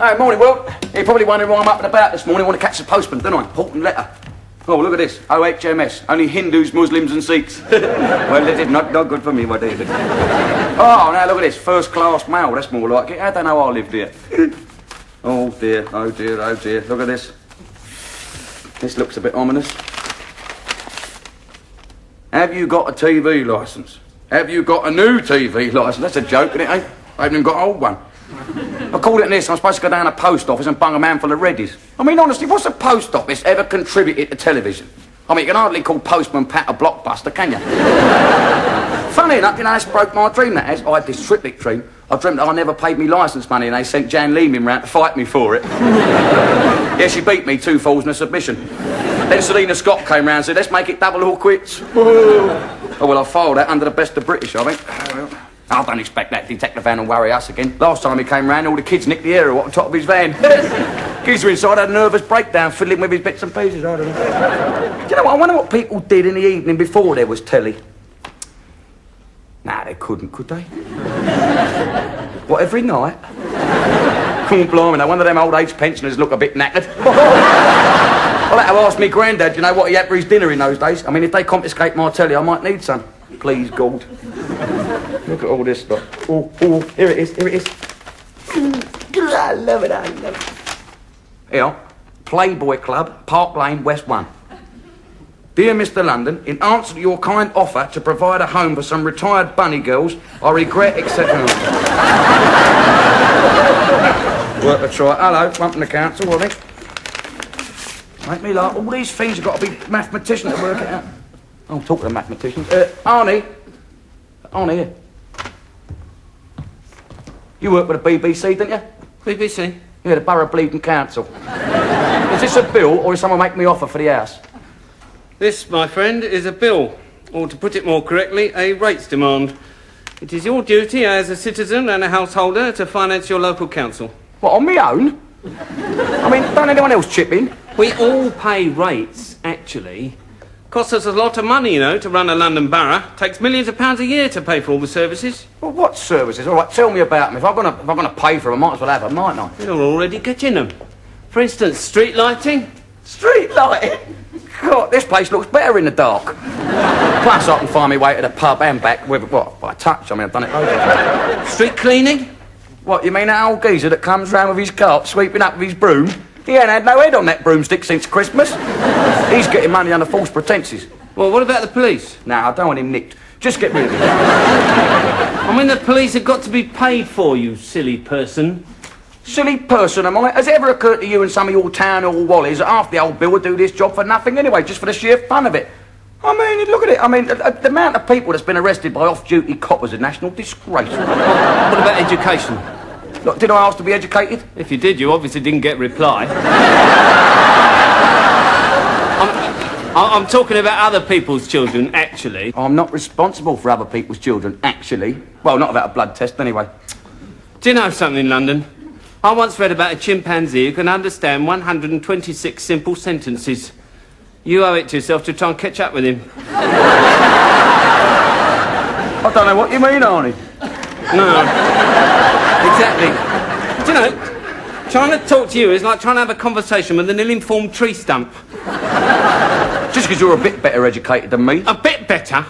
Hey, morning, Will. You're probably wondering why I'm up and about this morning. I want to catch the postman, don't I? Important letter. Oh, look at this. OHMS. Only Hindus, Muslims and Sikhs. Well, that is not good for me, what is it? Oh, now look at this. First class mail. That's more like it. How do they know I lived here? Oh, dear. Oh, dear. Oh, dear. Look at this. This looks a bit ominous. Have you got a TV licence? Have you got a new TV licence? That's a joke, isn't it, eh? I haven't even got an old one. According to this, I'm supposed to go down to the post office and bung a man full of reddies. I mean, honestly, what's the post office ever contributed to television? I mean, you can hardly call Postman Pat a blockbuster, can you? Funny enough, you know, that's broke my dream, that has. I had this triptych dream. I dreamt that I never paid me licence money and they sent Jan Leeming round to fight me for it. Yeah, she beat me 2 falls and a submission. Then Selina Scott came round and said, let's make it double or quits. Oh, well, I filed that under the best of British, I think. I don't expect that detective van will worry us again. Last time he came round, all the kids nicked the air on the top of his van. Geezer inside had a nervous breakdown, fiddling with his bits and pieces. I don't know. Do you know what? I wonder what people did in the evening before there was telly. Nah, they couldn't, could they? What, every night? Oh, blimey, no wonder them old age pensioners look a bit knackered. I'll have to ask me granddad, you know, what he had for his dinner in those days. I mean, if they confiscate my telly, I might need some. Please, God. Look at all this stuff. Oh, here it is, here it is. I love it, I love it. Here, Playboy Club, Park Lane, West 1. Dear Mr. London, in answer to your kind offer to provide a home for some retired bunny girls, I regret accepting... Worth a try. Hello, one from the council, wasn't it? Make me laugh. All these things have got to be mathematicians to work it out. I'm talking to mathematicians. Arnie, here. You work with the BBC, don't you? BBC? Yeah, the Borough Bleeding Council. Is this a bill, or is someone making me offer for the house? This, my friend, is a bill, or to put it more correctly, a rates demand. It is your duty as a citizen and a householder to finance your local council. What, on my own? I mean, don't anyone else chip in? We all pay rates, actually. Costs us a lot of money, you know, to run a London borough. Takes millions of pounds a year to pay for all the services. Well, what services? All right, tell me about them. If I'm gonna pay for them, I might as well have them, mightn't I? You're already getting them. For instance, street lighting. Street lighting? God, this place looks better in the dark. Plus, I can find my way to the pub and back with, what, by touch. I mean, I've done it loads of times. Street cleaning? What, you mean that old geezer that comes round with his cart, sweeping up with his broom? He ain't had no head on that broomstick since Christmas. He's getting money under false pretences. Well, what about the police? Nah, I don't want him nicked. Just get rid of him. I mean, the police have got to be paid for, you silly person. Silly person, am I? Has it ever occurred to you and some of your town hall wallies that half the old bill would do this job for nothing anyway, just for the sheer fun of it? I mean, look at it. I mean, the amount of people that's been arrested by off-duty coppers is a national disgrace. What about education? Look, did I ask to be educated? If you did, you obviously didn't get a reply. I'm talking about other people's children, actually. I'm not responsible for other people's children, actually. Well, not without a blood test, anyway. Do you know something, London? I once read about a chimpanzee who can understand 126 simple sentences. You owe it to yourself to try and catch up with him. I don't know what you mean, Arnie. No. Exactly. Do you know, trying to talk to you is like trying to have a conversation with an ill-informed tree stump. Just because you're a bit better educated than me. A bit better?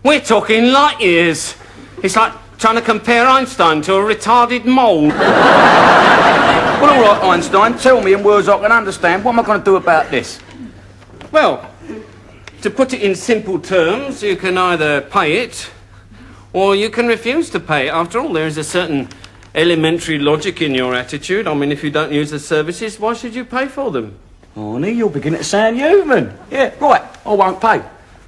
We're talking light years. It's like trying to compare Einstein to a retarded mole. Well, all right, Einstein, tell me in words I can understand. What am I going to do about this? Well, to put it in simple terms, you can either pay it, or you can refuse to pay it. After all, there is a certain elementary logic in your attitude. I mean, if you don't use the services, why should you pay for them? Arnie, you're beginning to sound human. Yeah, right, I won't pay.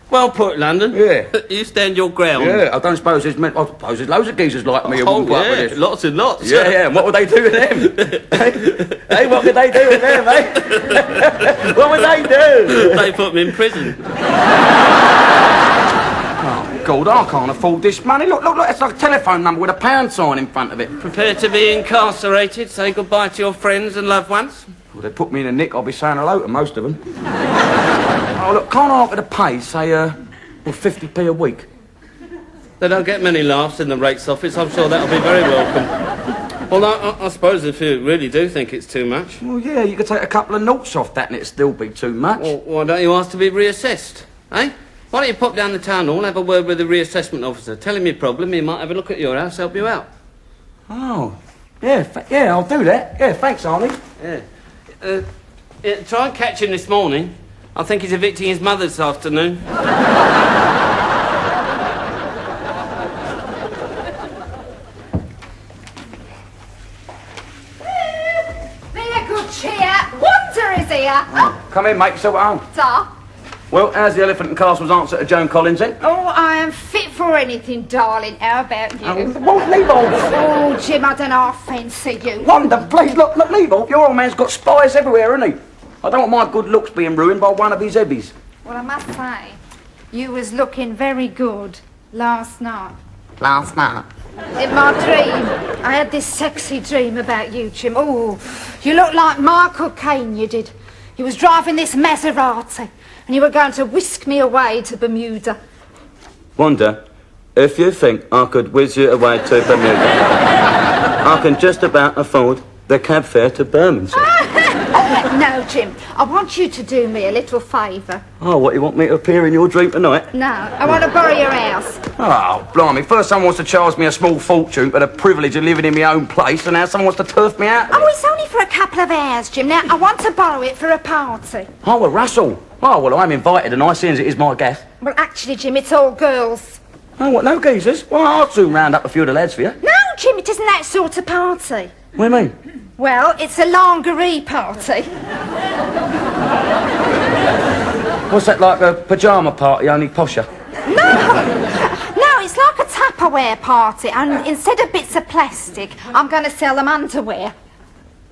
Well put, London. Yeah. You stand your ground. Yeah, I don't suppose there's... I suppose there's loads of geezers like me who wouldn't put up with this. Lots and lots. Yeah, and what would they do with them? Hey, what could they do with them, eh? What would they do? They put them in prison. Oh, God, I can't afford this money. Look, it's like a telephone number with a pound sign in front of it. Prepare to be incarcerated, say goodbye to your friends and loved ones. Well, they put me in a nick, I'll be saying hello to most of them. Oh, look, can't I offer to pay, say, 50p a week? They don't get many laughs in the rates office. I'm sure that'll be very welcome. Well, I suppose if you really do think it's too much, Well, yeah, you could take a couple of noughts off that and it'd still be too much. well, why don't you ask to be reassessed, eh? Why don't you pop down the town hall, have a word with the reassessment officer, tell him your problem, he might have a look at your house, help you out. Oh, yeah, yeah, I'll do that. Yeah, thanks, Arnie. Yeah. Try and catch him this morning. I think he's evicting his mother this afternoon. There, good cheer. Wonder is here. Come in, mate, yourself at home. Sir? Well, how's the Elephant and Castle's answer to Joan Collins, then? Oh, I am fit for anything, darling. How about you? Well, leave off. Oh, Jim, I don't know, I fancy you. Wonder, please, look, leave off. Your old man's got spies everywhere, hasn't he? I don't want my good looks being ruined by one of his hebbies. Well, I must say, you was looking very good last night. Last night? In my dream, I had this sexy dream about you, Jim. Oh, you looked like Michael Caine, you did. You was driving this Maserati, and you were going to whisk me away to Bermuda. Wonder, if you think I could whiz you away to Bermuda, I can just about afford the cab fare to Bermondsey. No, Jim, I want you to do me a little favour. Oh, what, you want me to appear in your dream tonight? No, I want to borrow your house. Oh, blimey, first someone wants to charge me a small fortune for the privilege of living in my own place, and now someone wants to turf me out. Oh, it's only for a couple of hours, Jim. Now, I want to borrow it for a party. Oh, well, Russell. Oh, well, I'm invited, and I seeing as it is my guest. Well, actually, Jim, it's all girls. Oh, what, no geezers? Well, I'll soon round up a few of the lads for you. No, Jim, it isn't that sort of party. What do you mean? Well, it's a lingerie party. What's that, like a pyjama party, only posher? No, it's like a Tupperware party, and instead of bits of plastic, I'm going to sell them underwear.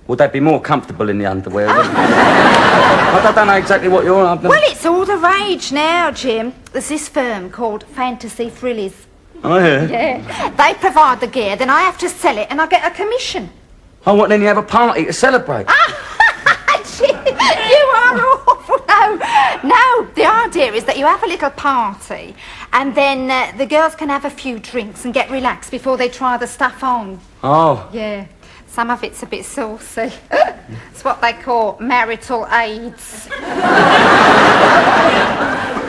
Would they be more comfortable in the underwear? I don't know exactly what you're on. Well, it's all the rage now, Jim. There's this firm called Fantasy Frillies. Oh, yeah? Yeah. They provide the gear, then I have to sell it, and I get a commission. Oh, what, then you have a party to celebrate? Jim, you are awful. No, the idea is that you have a little party, and then the girls can have a few drinks and get relaxed before they try the stuff on. Oh. Yeah. Some of it's a bit saucy. It's what they call marital aids.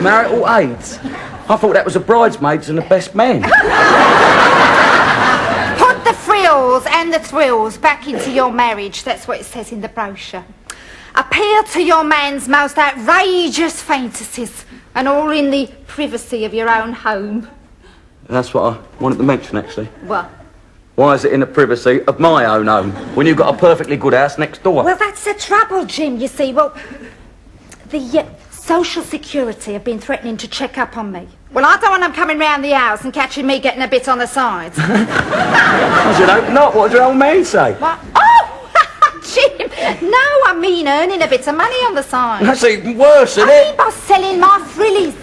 Marital aids? I thought that was the bridesmaids and the best men. Put the frills and the thrills back into your marriage. That's what it says in the brochure. Appeal to your man's most outrageous fantasies, and all in the privacy of your own home. That's what I wanted to mention, actually. What? Why is it in the privacy of my own home, when you've got a perfectly good house next door? Well, that's the trouble, Jim, you see. Well, the Social Security have been threatening to check up on me. Well, I don't want them coming round the house and catching me getting a bit on the sides. I said, hope not. What did your old man say? What? Oh, Jim! No, I mean earning a bit of money on the side. That's even worse, isn't I it? mean by selling my frillies.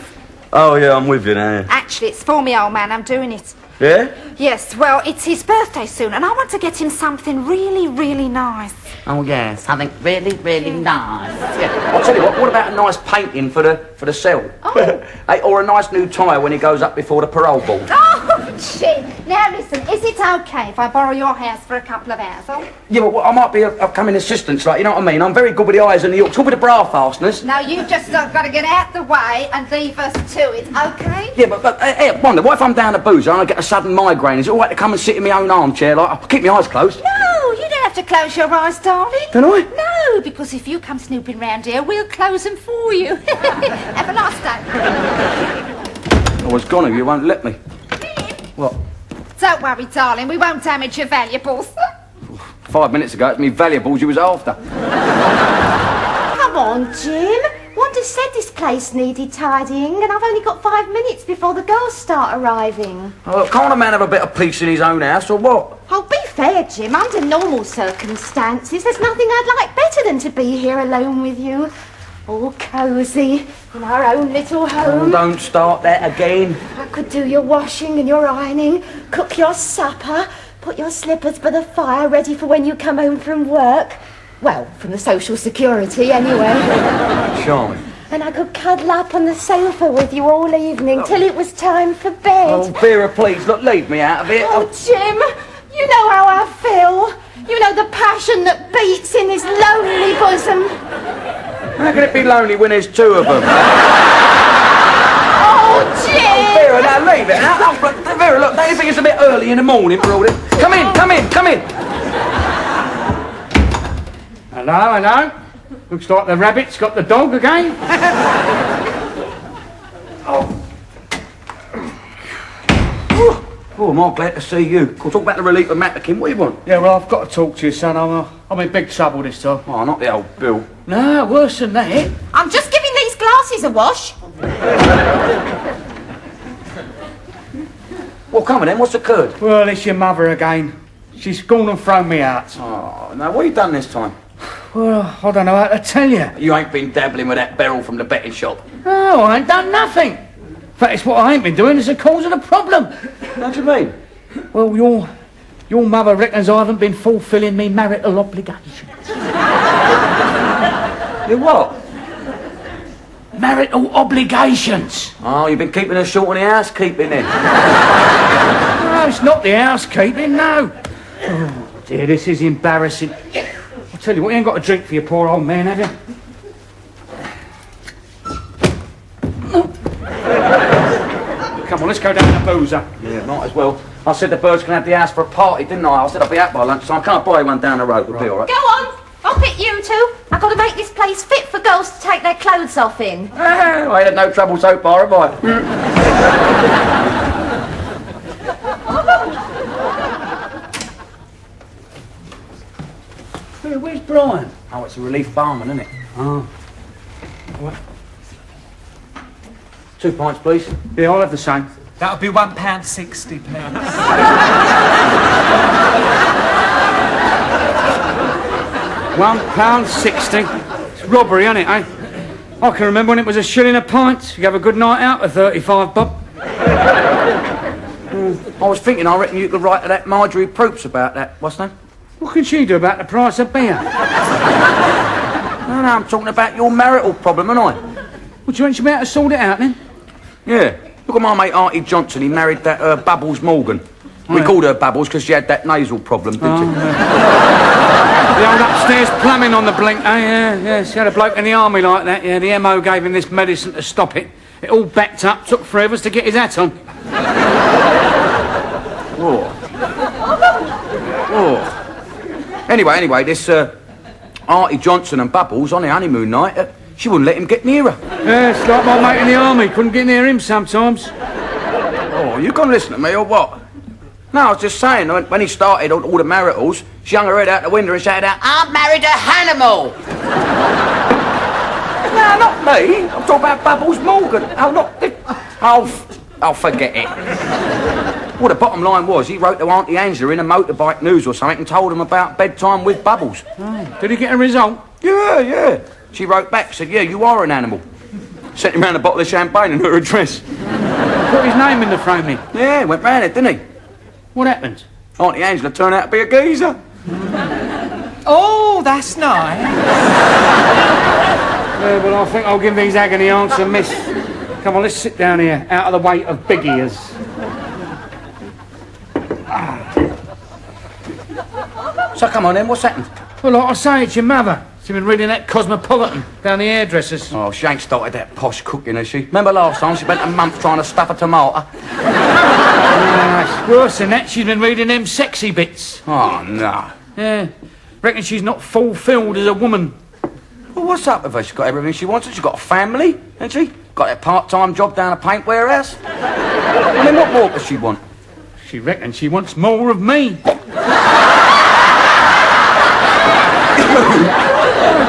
Oh, yeah, I'm with you now. Actually, it's for me, old man. I'm doing it. Yeah? Yes, well, it's his birthday soon, and I want to get him something really, really nice. Oh, yeah, something really, really nice. Yeah. I'll tell you what about a nice painting for the cell? Oh. Hey, or a nice new tyre when he goes up before the parole board. Oh, Jim! Now listen, is it okay if I borrow your house for a couple of hours? Oh? Yeah, well, I might be a coming assistant, like, you know what I mean? I'm very good with the eyes and the hooks, all with the bra fasteners. Now you've just got to get out the way and leave us to it, okay? Yeah, but hey, wonder, what if I'm down a boozer and I get a sudden migraine? Is it all right to come and sit in my own armchair? Like, I'll keep my eyes closed. No, you don't have to close your eyes, darling. Don't I? No, because if you come snooping round here, we'll close them for you. Have a nice day. I was gonna, you won't let me. What? Don't worry, darling, we won't damage your valuables. 5 minutes ago, it's me valuables you was after. Come on, Jim. Wanda said this place needed tidying, and I've only got 5 minutes before the girls start arriving. Oh, look, can't a man have a bit of peace in his own house, or what? Oh, be fair, Jim. Under normal circumstances, there's nothing I'd like better than to be here alone with you. All cosy, in our own little home. Don't start that again. I could do your washing and your ironing, cook your supper, put your slippers by the fire ready for when you come home from work. Well, from the Social Security, anyway. Charming. And I could cuddle up on the sofa with you all evening till it was time for bed. Oh, Vera, please, look, leave me out of it. Oh, Jim, you know how I feel. passion that beats in his lonely bosom. How can it be lonely when there's two of them? Oh, Jim! Vera, now leave it. Now, look, Vera, look, don't you think it's a bit early in the morning for all this? Come in, come in, come in. Hello, hello. Looks like the rabbit's got the dog again. Oh, am I glad to see you. We'll talk about the relief of Matakin. What do you want? Yeah, well, I've got to talk to you, son. I'm in big trouble this time. Oh, not the old Bill. No, worse than that. I'm just giving these glasses a wash. Well, come on then, what's occurred? Well, it's your mother again. She's gone and thrown me out. Oh, now, what have you done this time? Well, I don't know how to tell you. You ain't been dabbling with that Beryl from the betting shop. No, I ain't done nothing. In fact, it's what I ain't been doing is the cause of the problem. What do you mean? Well, your mother reckons I haven't been fulfilling me marital obligations. You what? Marital obligations. Oh, you've been keeping her short on the housekeeping then? No, it's not the housekeeping, no. Oh, dear, this is embarrassing. I'll tell you what, you ain't got a drink for your poor old man, have you? Come on, let's go down to Boozer. Yeah, might as well. I said the birds can have the house for a party, didn't I? I said I'll be out by lunchtime. Can't buy one down the road. We'll be all right. Go on, I'll pick you two. I've got to make this place fit for girls to take their clothes off in. Ah, I had no trouble so far, have I? Hey, where's Brian? Oh, it's a relief barman, isn't it? Oh. 2 pints, please. Yeah, I'll have the same. That'll be £1.60, please. £1.60. It's robbery, isn't it, eh? I can remember when it was a shilling a pint. You have a good night out for 35 bob. I was thinking, I reckon you could write to that Marjorie Proops about that. What's her name? What can she do about the price of beer? No, I'm talking about your marital problem, aren't I? Well, do you want to be able to sort it out, then? Yeah. Look at my mate Artie Johnson. He married that Bubbles Morgan. We called her Bubbles because she had that nasal problem, didn't she? The old upstairs plumbing on the blink, eh? Yeah, she had a bloke in the army like that. Yeah, the MO gave him this medicine to stop it. It all backed up, took forever to get his hat on. Oh. Oh. Anyway, this Artie Johnson and Bubbles on their honeymoon night, she wouldn't let him get near her. Yeah, it's like my mate in the army. Couldn't get near him sometimes. Oh, you gonna listen to me or what? No, I was just saying, when he started all the maritals, she hung her head out the window and shouted out, "I'm married to Hannibal!" No, not me. I'm talking about Bubbles Morgan. Oh, not... Oh, forget it. Well, the bottom line was, he wrote to Auntie Angela in a motorbike news or something and told him about bedtime with Bubbles. Oh, did he get a result? Yeah. She wrote back, said, yeah, you are an animal. Sent him round a bottle of champagne and her address. Put his name in the framing. Yeah, went round it, didn't he? What happened? Auntie Angela turned out to be a geezer. Oh, that's nice. Yeah, well, I think I'll give these agony aunts a miss. Come on, let's sit down here, out of the way of big ears. So come on then, what's happened? Well, like I say, it's your mother. She's been reading that Cosmopolitan down the hairdresser's. Oh, she ain't started that posh cooking, has she? Remember last time she spent a month trying to stuff a tomato? It's worse than that. She's been reading them sexy bits. Oh, no. Yeah. Reckon she's not fulfilled as a woman. Well, what's up with her? She's got everything she wants. She's got a family, hasn't she? Got that part-time job down a paint warehouse. I mean, what more does she want? She reckons she wants more of me.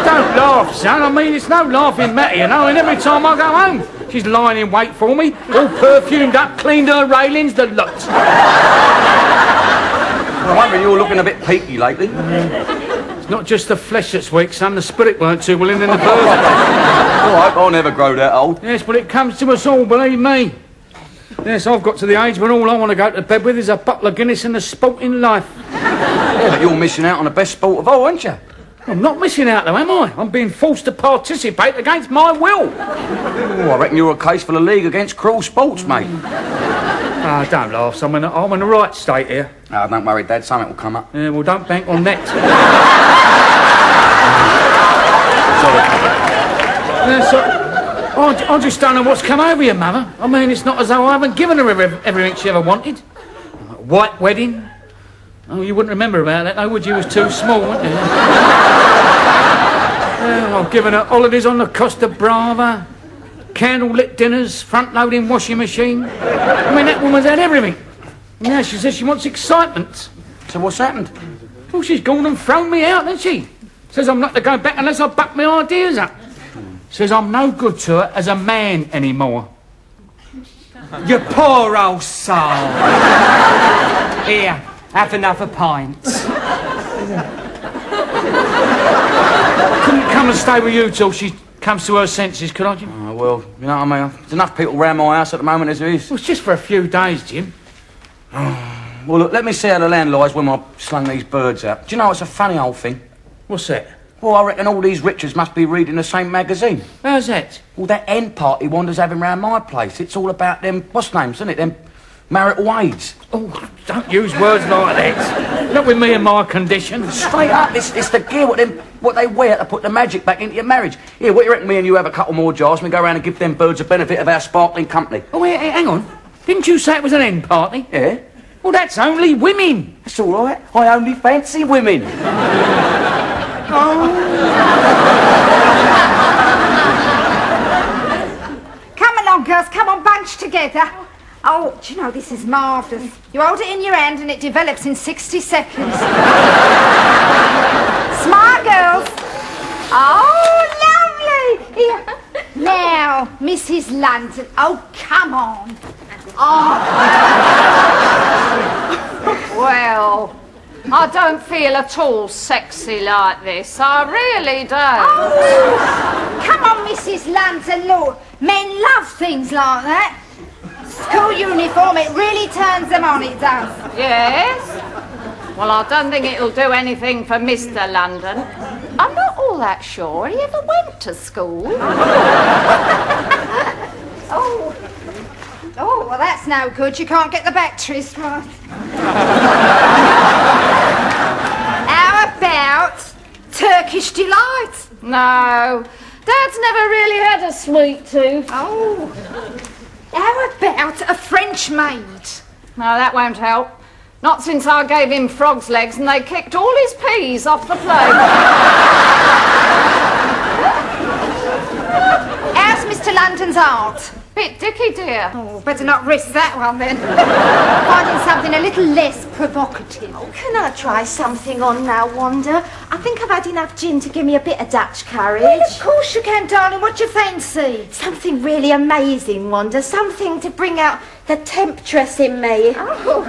Don't laugh, son. I mean, it's no laughing matter, you know, and every time I go home, she's lying in wait for me, all perfumed up, cleaned her railings, the lot. I wonder you're looking a bit peaky lately. It's not just the flesh that's weak, son. The spirit weren't too willing in the first. Oh, I hope I'll never grow that old. Yes, but it comes to us all, believe me. Yes, I've got to the age when all I want to go to bed with is a bottle of Guinness and a sporting life. Yeah, but you're missing out on the best sport of all, aren't you? I'm not missing out, though, am I? I'm being forced to participate against my will. Oh, I reckon you're a case for the League Against Cruel Sports, mate. Oh, Ah, don't laugh, son. I'm in the right state here. Oh, don't worry, Dad, something will come up. Yeah, well, don't bank on that. I just don't know what's come over you, Mother. I mean, it's not as though I haven't given her everything she ever wanted. White wedding. Oh, you wouldn't remember about that, though, would you? It was too small, wasn't it? Yeah, I've given her holidays on the Costa Brava, candle-lit dinners, front-loading washing machine. I mean, that woman's had everything. Now she says she wants excitement. So what's happened? Well, she's gone and thrown me out, hasn't she? Says I'm not to go back unless I buck my ideas up. Says I'm no good to her as a man anymore. You poor old soul. Here, have another pint. Couldn't come and stay with you till she comes to her senses, could I, Jim? Oh, well, you know what I mean? There's enough people around my house at the moment as there is. Well, it's just for a few days, Jim. Well, look, let me see how the land lies when I slung these birds out. Do you know, it's a funny old thing. What's that? Well, I reckon all these Richards must be reading the same magazine. How's that? Well, that end party Wanda's having round my place, it's all about them, what's names, isn't it? Them marital aids. Oh, don't use words like that. Not with me and my condition. Straight up, it's the gear, what they wear to put the magic back into your marriage. Here, what do you reckon me and you have a couple more jars and we go round and give them birds the benefit of our sparkling company? Oh, hey, hang on. Didn't you say it was an end party? Yeah? Well, that's only women. That's all right. I only fancy women. Come along, girls. Come on, bunch together. Oh, do you know, this is marvellous. You hold it in your hand and it develops in 60 seconds. Smile, girls. Oh, lovely. Here. Now, Mrs. London. Oh, come on. Well, I don't feel at all sexy like this. I really don't. Oh, come on, Mrs. London. Look, men love things like that. School uniform, it really turns them on, it does. Yes? Well, I don't think it'll do anything for Mr. London. I'm not all that sure he ever went to school. Oh, well, that's no good. You can't get the batteries right. How about Turkish delight? No, Dad's never really had a sweet tooth. Oh, how about a French maid? No, that won't help. Not since I gave him frog's legs and they kicked all his peas off the plate. How's Mr. London's art? Bit dicky, dear. Oh, better not risk that one then. Finding something a little less provocative. Oh, can I try something on now, Wanda? I think I've had enough gin to give me a bit of Dutch courage. Well, of course you can, darling. What do you fancy? Something really amazing, Wanda. Something to bring out the temptress in me. Oh,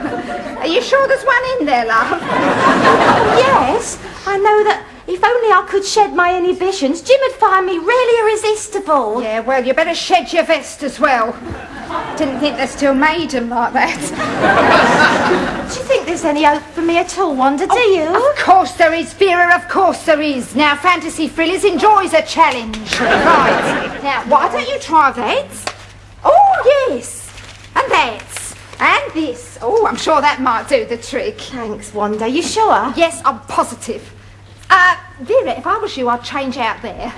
are you sure there's one in there, love? Oh, yes. I know that if only I could shed my inhibitions, Jim would find me really irresistible. Yeah, well, you better shed your vest as well. Didn't think they still made 'em like that. Do you think there's any hope for me at all, Wanda, do you? Of course there is, Vera, of course there is. Now, Fantasy Frillies enjoys a challenge. Right. Now, why don't you try that? Oh, yes. And that. And this. Oh, I'm sure that might do the trick. Thanks, Wanda. You sure? Yes, I'm positive. Vera, if I was you, I'd change out there.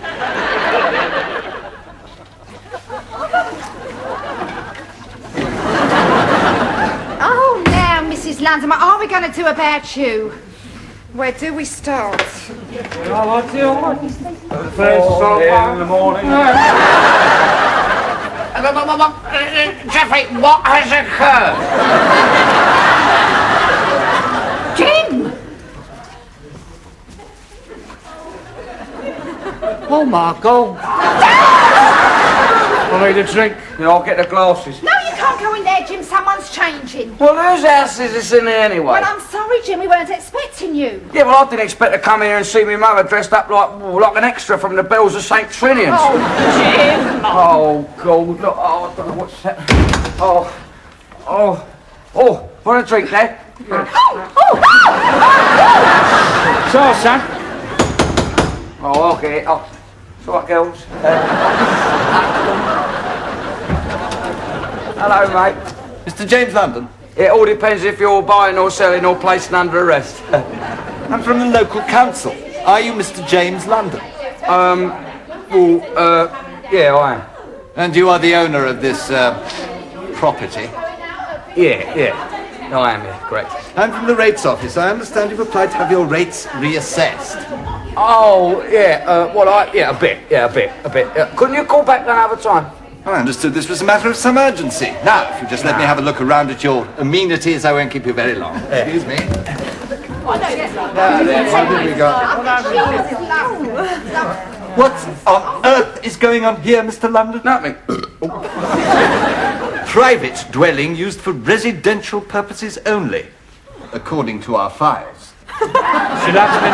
Oh, now, Mrs. London, what are we going to do about you? Where do we start? Oh, I do. In the morning. Jeffrey, what has occurred? Jim! Oh, Marco. I need a drink. Yeah, I'll get the glasses. No, you can't go in there, Jim. Someone's changing. Well, whose house is this in here anyway? Well, I'm sorry, Jim. We weren't expecting you. Yeah, well, I didn't expect to come here and see me mother dressed up like an extra from the Bells of St. Trinian's. Oh, Jim! Oh, God, look, oh, I don't know what's that. Oh, want a drink there? So, son. Oh, okay. Oh, it's all right, girls. Hello, mate. Mr. James London? It all depends if you're buying or selling or placing under arrest. I'm from the local council. Are you Mr. James London? Yeah, I am. And you are the owner of this property? Yeah. I am, yeah, correct. I'm from the rates office. I understand you've applied to have your rates reassessed. Oh, yeah, a bit. Couldn't you call back another time? I understood this was a matter of some urgency. Now, if you just let me have a look around at your amenities, I won't keep you very long. Excuse me. What have we got? What on earth is going on here, Mr. London? Nothing. Private dwelling used for residential purposes only, according to our files. Should have been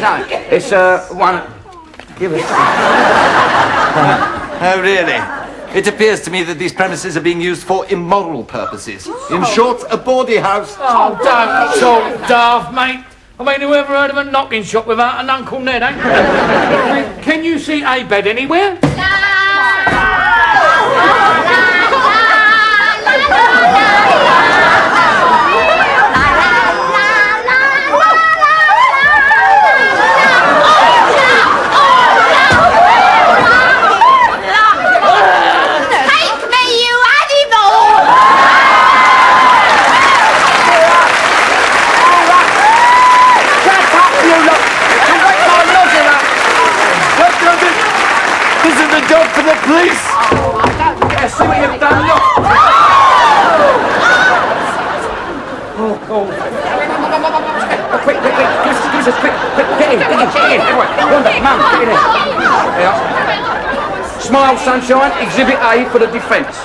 No, it's one. Give it. Oh, really? It appears to me that these premises are being used for immoral purposes. In short, a bawdy house. Oh, don't talk daft, mate. I mean, who ever heard of a knocking shop without an Uncle Ned, eh? I mean, can you see a bed anywhere? This is a job for the police. Yeah, see what you've done, look. Quick, give us quick, get in, everyone, Wanda, Mum, get in there. Yeah. Smile, sunshine, exhibit A for the defence.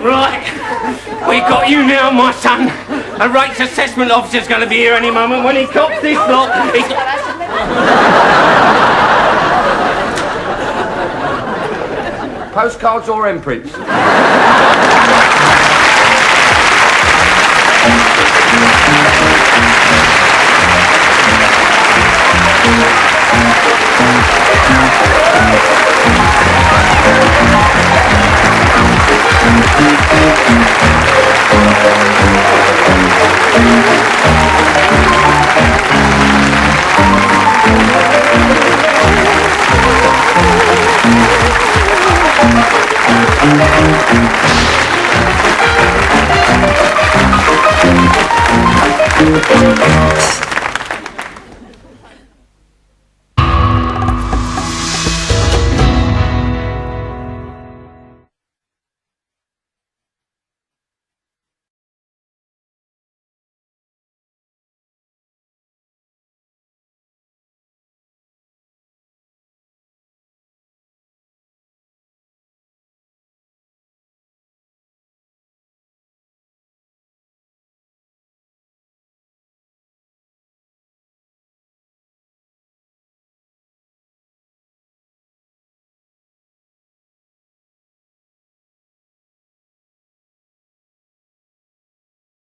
Right, we got you now, my son. A rates assessment officer's going to be here any moment. When he cops this lot, he's... Postcards or imprints?